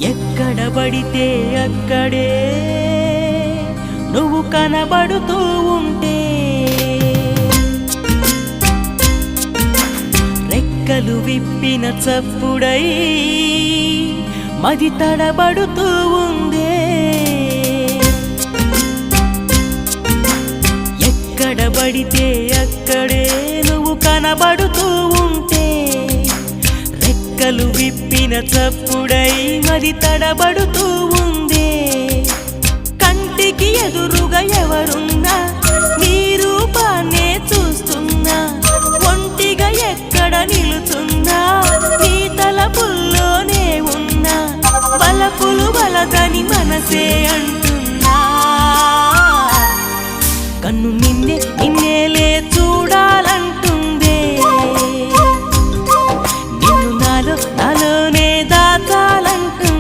ఎక్కడ పడితే అక్కడే నువ్వు కనబడుతూ ఉంటే రెక్కలు విప్పిన చప్పుడై మది తడబడుతూ ఉందే ఎక్కడ పడితే అక్కడే నువ్వు కనబడుతూ ఉంటే రెక్కలు విప్పిన చప్పుడై మది తడబడుతూ ఉందే కంటికి ఎదురుగా ఎవరున్నా నీ రూపాన్నే చూస్తున్నా ఒంటిగా ఎక్కడ నిలుచున్నా నీ తలపుల్లోనే ఉన్నా బలపులు బలదని మనసే అంటున్నా కన్ను నిన్నే